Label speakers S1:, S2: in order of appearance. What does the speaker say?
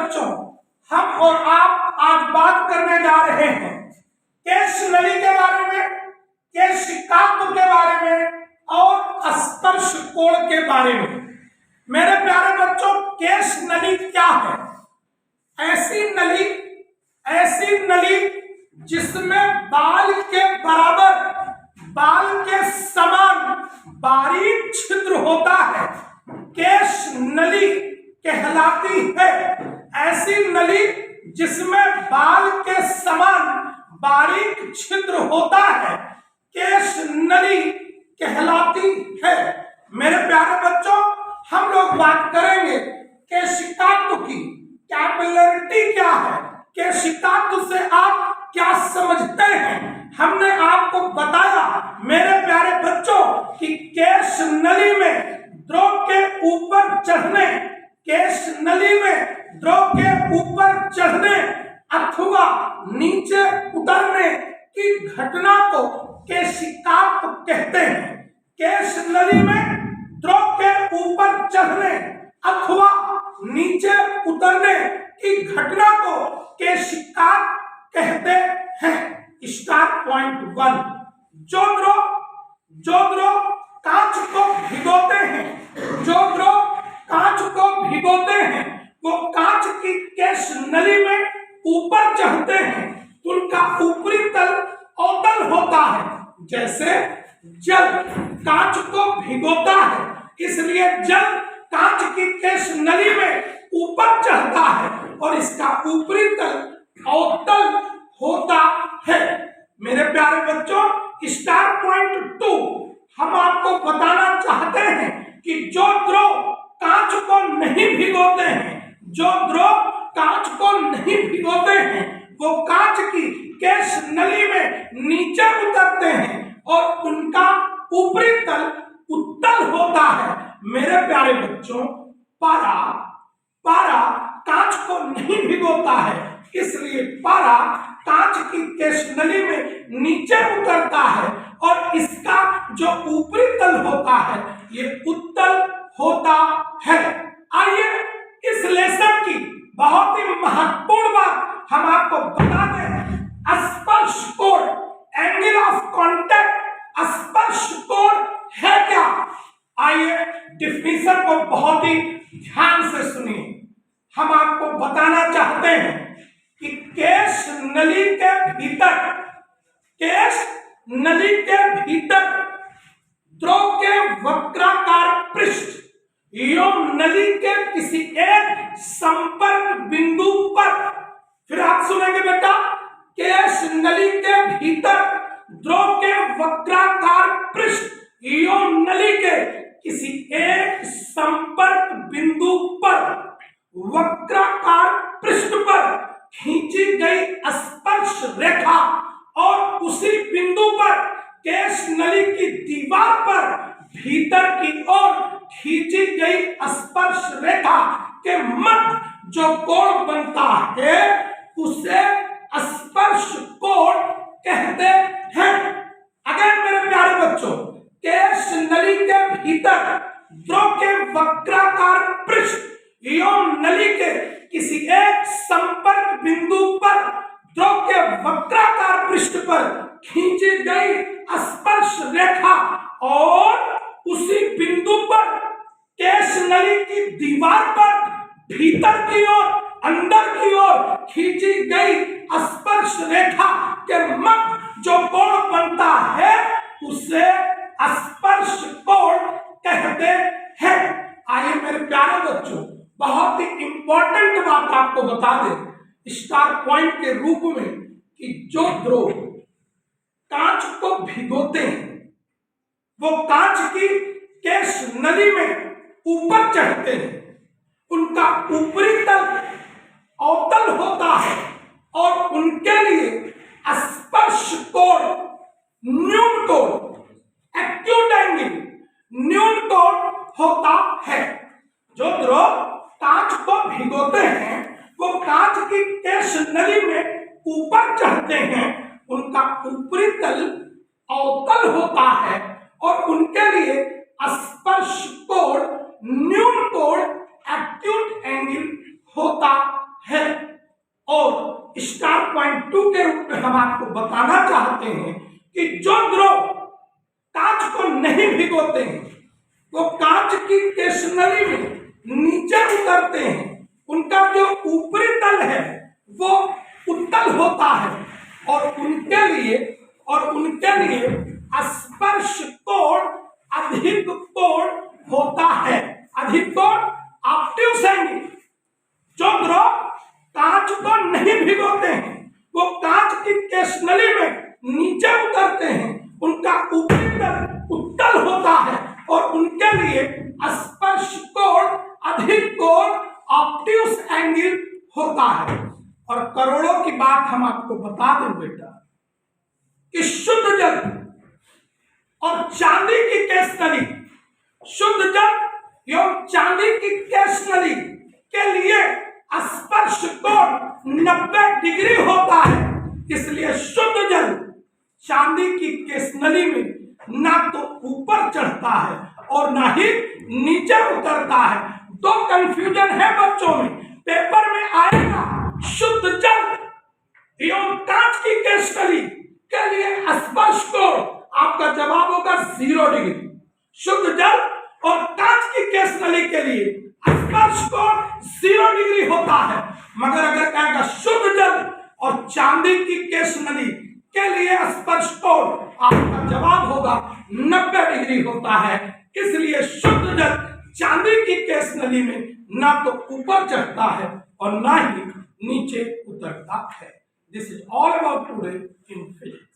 S1: बच्चों, हम और आप आज बात करने जा रहे हैं केश नली के बारे में, केशिकात्व के बारे में और स्पर्श कोण के बारे में। मेरे प्यारे बच्चों, केश नली क्या है? ऐसी नली जिसमें बाल के बराबर, बाल के समान बारीक छिद्र होता है, केश नली कहलाती है। ऐसी नली जिसमें बाल के समान बारीक छिद्र होता है, केश नली कहलाती है। मेरे प्यारे बच्चों, हम लोग बात करेंगे केशिकात्व की। कैपिलरिटी क्या है? केशिकात्व से आप क्या समझते हैं? हमने आपको बताया मेरे प्यारे बच्चों कि केश नली में द्रव के ऊपर चढ़ने, केश नली में द्रव के ऊपर चढ़ने अथवा नीचे उतरने की घटना को केशिकात्व कहते हैं। केश नली में द्रव के ऊपर चढ़ने अथवा नीचे उतरने की घटना को केशिकात्व कहते हैं। स्टार पॉइंट 1, जो द्रव कांच को भिगोते हैं, जो द्रव कांच को भिगोते हैं, वो कांच की केश नली में ऊपर चढ़ते हैं, उनका ऊपरी तल अवतल होता है। जैसे जल कांच को भिगोता है, इसलिए जल कांच की केश नली में ऊपर चढ़ता है और इसका ऊपरी तल अवतल होता है। मेरे प्यारे बच्चों, स्टार पॉइंट 2, हम आपको बताना चाहते हैं कि जो द्रव कांच को नहीं भिगोते हैं, जो द्रव कांच को नहीं भिगोते हैं, वो कांच की केश नली में नीचे उतरते हैं और उनका ऊपरी तल उत्तल होता है। मेरे प्यारे बच्चों, पारा कांच को नहीं भिगोता है, इसलिए पारा कांच की केश नली में नीचे उतरता है और इसका जो ऊपरी तल होता है ये उत्तल होता है। आइए इस लेसन की बहुत ही महत्वपूर्ण बात हम आपको बता दें। स्पर्श कोण, एंगल ऑफ कांटेक्ट, स्पर्श कोण है क्या? आइए डिफिनीशन को बहुत ही ध्यान से सुनिए। हम आपको बताना चाहते हैं कि केश नली के भीतर, केश नली के भीतर द्रव के वक्राकार पृष्ठ एवं नली के किसी एक संपर्क बिंदु पर, फिर आप सुनेंगे बेटा, केश नली के भीतर द्रव के वक्राकार पृष्ठ एवं नली के किसी एक संपर्क बिंदु पर, वक्राकार पृष्ठ पर खींची गई स्पर्श रेखा और उसी बिंदु पर केश नली की दीवार पर भीतर की ओर खींची गई स्पर्श रेखा के मध्य जो कोण बनता है उसे स्पर्श कोण कहते हैं। अगर मेरे प्यारे बच्चों, केश नली के भीतर द्रव के वक्राकार पृष्ठ एवं नली के किसी एक संपर्क बिंदु पर द्रव के वक्राकार पृष्ठ पर खींची गई स्पर्श रेखा और उसी बिंदु पर केश नली की दीवार पर भीतर की ओर, अंदर की ओर खींची गई स्पर्श रेखा के मध्य जो कोण बनता है उसे स्पर्श कोण कहते हैं। आइए मेरे प्यारे बच्चों, बहुत ही इंपॉर्टेंट बात आपको बता दें स्टार पॉइंट के रूप में कि जो द्रव कांच को भिगोते हैं वो कांच की केश नली में ऊपर चढ़ते हैं, उनका ऊपरी तल अवतल होता है और उनके लिए स्पर्श कोण, न्यून कोण, एक्यूट एंगल, न्यून कोण होता है। जो द्रव कांच को भिगोते हैं वो कांच की केश नली में ऊपर चढ़ते हैं, उनका ऊपरी तल अवतल होता है और उनके लिए स्पर्श कोण, न्यून कोण, एक्यूट एंगल होता है। और स्टार पॉइंट 2 के रूप में हम आपको बताना चाहते हैं कि जो द्रव कांच को नहीं भिगोते हैं वो कांच की स्टेशनरी में नीचे उतरते हैं, उनका जो ऊपरी तल है वो उत्तल होता है और उनके लिए स्पर्श कोण अधिक कोण होता है। अधिक कोण ऑब्ट्यूस एंगल। जो द्रव कांच को नहीं भिगोते हैं वो कांच की स्टेशनरी में नीचे उतरते हैं, उनका ऊपरी तल उत्तल होता है और उनके लिए स्पर्श कोण अधिक कोण ऑब्ट्यूस एंगल होता है। और करोड़ों की बात हम आपको बता दें बेटा कि शुद्ध जल और चांदी की स्टेशनरी, शुद्ध जल एवं चांदी की स्टेशनरी के लिए स्पर्श कोण 90 डिग्री होता है। इसलिए शुद्ध जल चांदी की स्टेशनरी में ना तो ऊपर चढ़ता है और ना ही नीचे उतरता है। दो कंफ्यूजन है बच्चों में, पेपर में आएगा शुद्ध जल एवं कांच की स्टेशनरी के लिए स्पर्श कोण, आपका जवाब होगा 0 डिग्री। शुद्ध जल और कांच की स्टेशनरी के लिए स्पर्श कोण 0 डिग्री होता है। मगर अगर कहेगा शुद्ध जल और चांदी की स्टेशनरी के लिए स्पर्श कोण, आपका जवाब होगा 90 डिग्री होता है। इसलिए शुद्ध जल चांदी की स्टेशनरी में ना तो ऊपर चढ़ता है और ना ही नीचे उतरता है। This is all about today in physics.